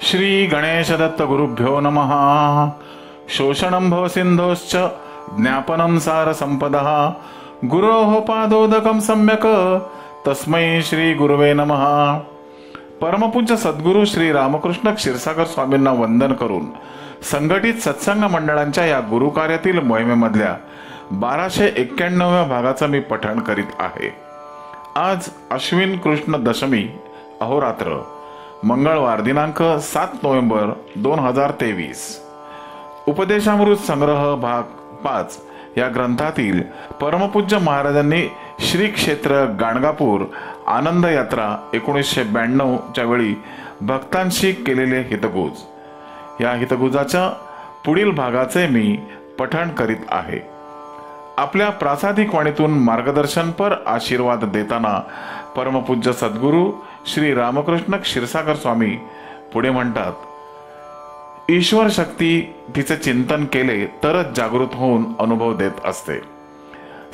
श्री गणेश दत्त गुरुभ्यो नमः। शोषणं भवसिन्धोश्च ज्ञापनं सार संपदः गुरोः पादोदकं सम्यक तस्मै श्री गुरुवे नमः। परमपूज्य सद्गुरू श्री रामकृष्ण क्षीरसागर स्वामींना वंदन करून संघटित सत्संग मंडळांच्या या गुरुकार्यातील मोहिमेमधल्या 1291व्या भागाचं मी पठण करीत आहे। आज अश्विन कृष्ण दशमी अहोरात्र मंगळवार दिनांक 7 नोव्हेंबर 2023। उपदेशामृत संग्रह भाग 5 या ग्रंथातील परमपूज्य महाराजांनी श्री क्षेत्र गाणगापूर आनंद यात्रा 1992 च्या वेळी भक्तांशी केलेले हितगुज या हितगुजाच्या पुढील भागाचे मी पठण करीत आहे। आपल्या प्रासादिक वाणीतून मार्गदर्शनपर आशीर्वाद देताना परमपूज्य सद्गुरू श्री रामकृष्ण क्षीरसागर स्वामी पुढे म्हणतात, ईश्वर शक्ती तिचे चिंतन केले तरच जागृत होऊन अनुभव देत असते।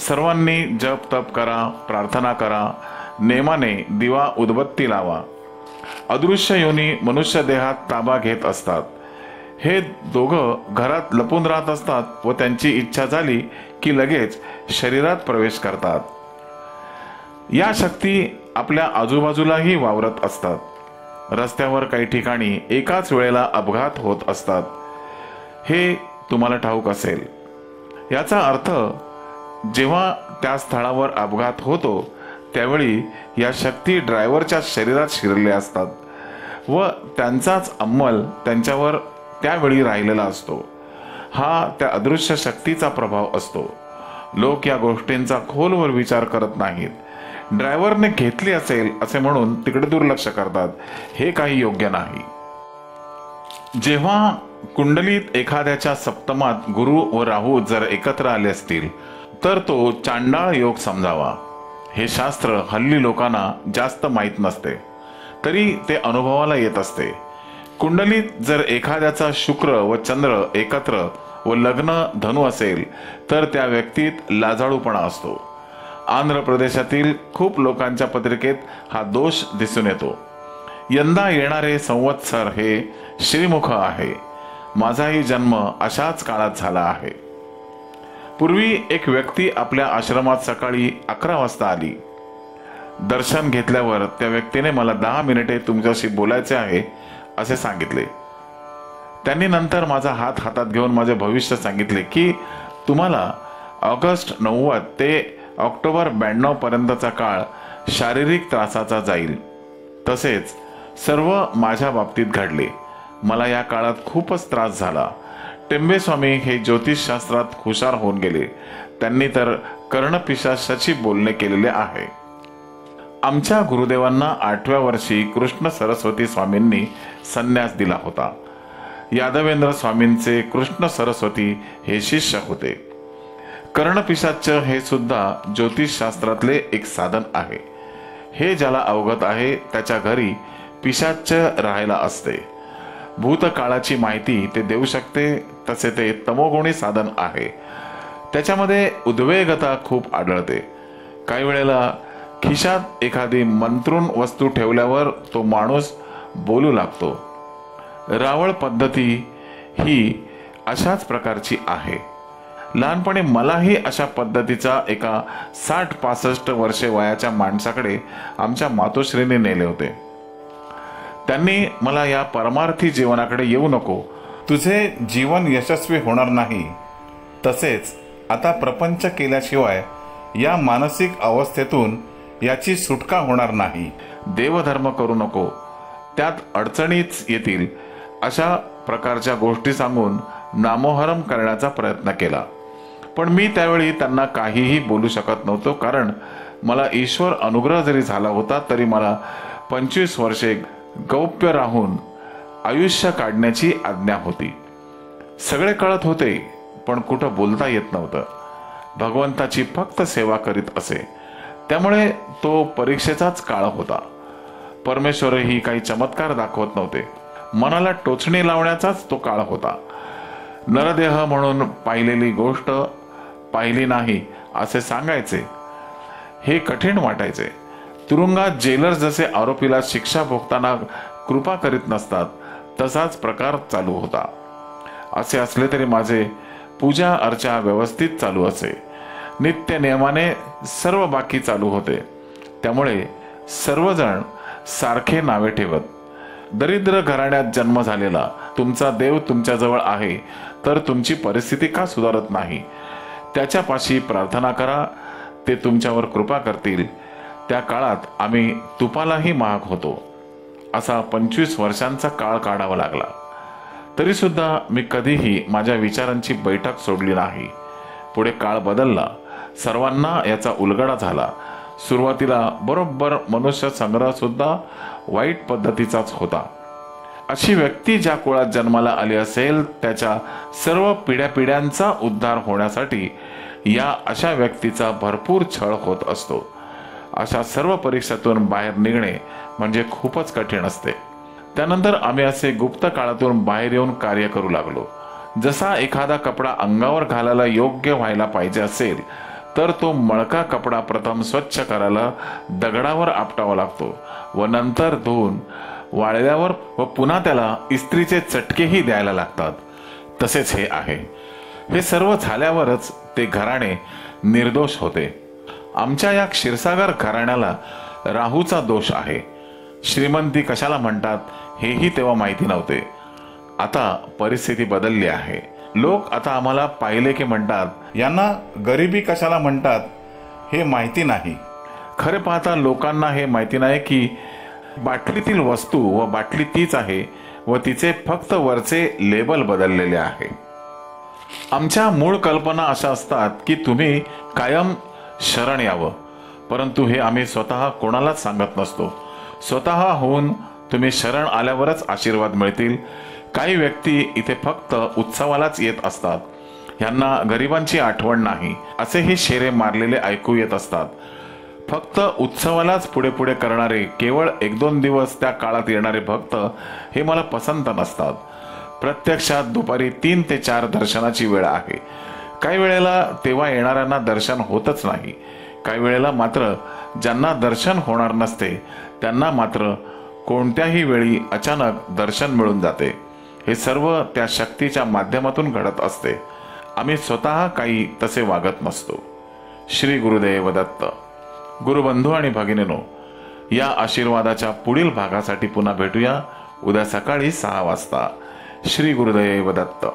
सर्वांनी जप तप करा, प्रार्थना करा, नेमाने दिवा उदबत्ती लावा। अदृश्य योनी मनुष्य देहात ताबा घेत असतात। हे दोघं घरात लपून राहत असतात व त्यांची इच्छा झाली की लगेच शरीरात प्रवेश करतात। या शक्ती आपल्या आजूबाजूलाही वावरत असतात। रस्त्यावर काही ठिकाणी एकाच वेळेला अपघात होत असतात, हे तुम्हाला ठाऊक असेल। याचा अर्थ जेव्हा त्या स्थळावर अपघात होतो त्यावेळी या शक्ती ड्रायव्हरच्या शरीरात शिरलेल्या असतात व त्यांचाच अंमल त्यांच्यावर त्यावेळी राहिलेला असतो। हा त्या अदृश्य शक्तीचा प्रभाव असतो। लोक या गोष्टींचा खोलवर विचार करत नाहीत। ड्रायव्हरने घेतली असेल असे म्हणून तिकडे दुर्लक्ष करतात, हे काही योग्य नाही। जेव्हा कुंडलीत एखाद्याच्या सप्तमात गुरु व राहू जर एकत्र आले असतील तर तो चांडाळ योग समजावा। हे शास्त्र हल्ली लोकांना जास्त माहीत नसते, तरी ते अनुभवाला येत असते। कुंडलीत जर एखाद्याचा शुक्र व चंद्र एकत्र व लग्न धनु असेल तर त्या व्यक्तीत लाजाळूपणा असतो। आंध्र प्रदेशातील खूप लोकांच्या पत्रिकेत हा दोष दिसून येतो। यंदा येणारे संवत्सर हे श्रीमुख आहे। माझाही जन्म अशाच काळात झाला आहे। पूर्वी एक व्यक्ती आपल्या आश्रमात सकाळी 11 वाजता आली। दर्शन घेतल्यावर त्या व्यक्तीने मला 10 मिनिटे तुमच्याशी बोलायचे आहे असे सांगितले। त्यांनी नंतर माझा हात हातात घेऊन माझे भविष्य सांगितले की तुम्हाला ऑगस्ट 90 ते ऑक्टोबर 92 पर्यंतचा काळ शारीरिक त्रासाचा जाईल। तसेच सर्व माझ्या बाबतीत घडले। मला या काळात खूपच त्रास झाला। टेंबे स्वामी हे ज्योतिषशास्त्रात हुशार होऊन गेले। त्यांनी तर कर्णपिशाचाशी बोलणे केलेले आहे। आमच्या गुरुदेवांना 8व्या वर्षी कृष्ण सरस्वती स्वामींनी संन्यास दिला होता। यादवेंद्र स्वामींचे कृष्ण सरस्वती हे शिष्य होते। कर्णपिशाच हे सुद्धा ज्योतिषशास्त्रातले एक साधन आहे। हे ज्याला अवगत आहे त्याच्या घरी पिशाच राहायला असते। भूतकाळाची माहिती ते देऊ शकते, तसे ते तमोगुणी साधन आहे। त्याच्यामध्ये उद्वेगता खूप आढळते। काही वेळेला खिशात एखादी मंत्रून वस्तू ठेवल्यावर तो माणूस बोलू लागतो। रावळ पद्धती ही अशाच प्रकारची आहे। लहानपणी मलाही अशा पद्धतीचा एका 60-65 वर्षे वयाच्या माणसाकडे आमच्या मातोश्रीने नेले होते। त्यांनी मला या परमार्थी जीवनाकडे येऊ नको, तुझे जीवन यशस्वी होणार नाही, तसेच आता प्रपंच केल्याशिवाय या मानसिक अवस्थेतून याची सुटका होणार नाही, देवधर्म करू नको, त्यात अडचणीच येतील, अशा प्रकारच्या गोष्टी सांगून नामोहरम करण्याचा प्रयत्न केला। पण मी त्यावेळी त्यांना काहीही बोलू शकत नव्हतो, कारण मला ईश्वर अनुग्रह जरी झाला होता तरी मला 25 वर्षे गौप्य राहून आयुष्य काढण्याची आज्ञा होती। सगळे कळत होते पण कुठं बोलता येत नव्हतं। भगवंताची फक्त सेवा करीत असे, त्यामुळे तो परीक्षेचाच काळ होता। परमेश्वरही काही चमत्कार दाखवत नव्हते। मनाला टोचणी लावण्याचाच तो काळ होता। नरदेह म्हणून पाहिलेली गोष्ट पाहिली नाही असे सांगायचे हे कठीण वाटायचे। तुरुंगात जेलर जसे आरोपीला शिक्षा भोगताना कृपा करीत नसतात तसाच प्रकार चालू होता. असे असले तरी माझे पूजा अर्चा व्यवस्थित चालू असे. नित्य नियमाने सर्व बाकी चालू होते. त्यामुळे सर्वजण सारखे नावे ठेवत. दरिद्र घराण्यात जन्म झालेला तुमचा देव तुमच्याजवळ आहे, तर तुमची परिस्थिती का सुधारत नाही? त्याच्यापाशी प्रार्थना करा, ते तुमच्यावर कृपा करतील. त्या काळात आम्ही तुपालाही महाग होतो. असा 25 वर्षांचा काळ काढावा लागला. तरी सुद्धा मी कधीही माझ्या विचारांची बैठक सोडली नाही. पुढे काळ बदलला. सर्वांना याचा उलगडा झाला. सुरुवातीला बरोबर मनुष्य संग्रह सुद्धा वाईट पद्धतीचाच होता. अशी व्यक्ती ज्या कुळात जन्माला आली असेल, त्याच्या सर्व पिढ्यापिढ्यांचा उद्धार होण्यासाठी या अशा व्यक्तीचा भरपूर छळ होत असतो. अशा सर्व परीक्षेतून बाहेर निघणे म्हणजे खूपच कठीण असते. त्यानंतर आम्ही असे गुप्त काळातून बाहेर येऊन कार्य करू लागलो. जसा एखादा कपडा अंगावर घालायला योग्य व्हायला पाहिजे असेल, तर तो मळका कपडा प्रथम स्वच्छ करायला दगडावर आपटावा लागतो व नंतर धुवून वाळल्यावर व पुन्हा त्याला इस्त्रीचे चटकेही द्यायला लागतात. तसेच हे आहे. हे सर्व झाल्यावरच ते घराणे निर्दोष होते. आमच्या या क्षीरसागर घराण्याला राहूचा दोष आहे. श्रीमंती कशाला म्हणतात हेही तेव्हा माहिती नव्हते. आता परिस्थिती बदलली आहे. लोक आता आम्हाला पाहिले की म्हणतात, यांना गरिबी कशाला म्हणतात हे माहिती नाही. खरे पाहता लोकांना हे माहिती नाही की बाटलीतील वस्तू व बाटली तीच आहे व तिचे फक्त वरचे लेबल बदललेले आहे. आमच्या मूळ कल्पना अशा असतात की तुम्ही कायम शरण यावं, परंतु हे आम्ही स्वतः कोणालाच सांगत नसतो. स्वतः होऊन तुम्ही शरण आल्यावरच आशीर्वाद मिळतील. काही व्यक्ती इथे फक्त उत्सवालाच येत असतात. यांना गरिबांची आठवण नाही असेही शेरे मारलेले ऐकू येत असतात. फक्त उत्सवालाच पुढे पुढे करणारे केवळ 1-2 दिवस त्या काळात येणारे भक्त हे मला पसंत नसतात. प्रत्यक्षात दुपारी 3 ते 4 दर्शनाची वेळ आहे. काही वेळेला तेव्हा येणाऱ्यांना दर्शन होतच नाही. काही वेळेला मात्र ज्यांना दर्शन होणार नसते त्यांना मात्र कोणत्याही वेळी अचानक दर्शन मिळून जाते. हे सर्व त्या शक्तीच्या माध्यमातून घडत असते. आम्ही स्वतः काही तसे वागत नसतो. श्री गुरुदेव दत्त. गुरुबंधू आणि भगिनीनो, या आशीर्वादाच्या पुढील भागासाठी पुन्हा भेटूया उद्या सकाळी 6 वाजता. श्री गुरुदेव दत्त.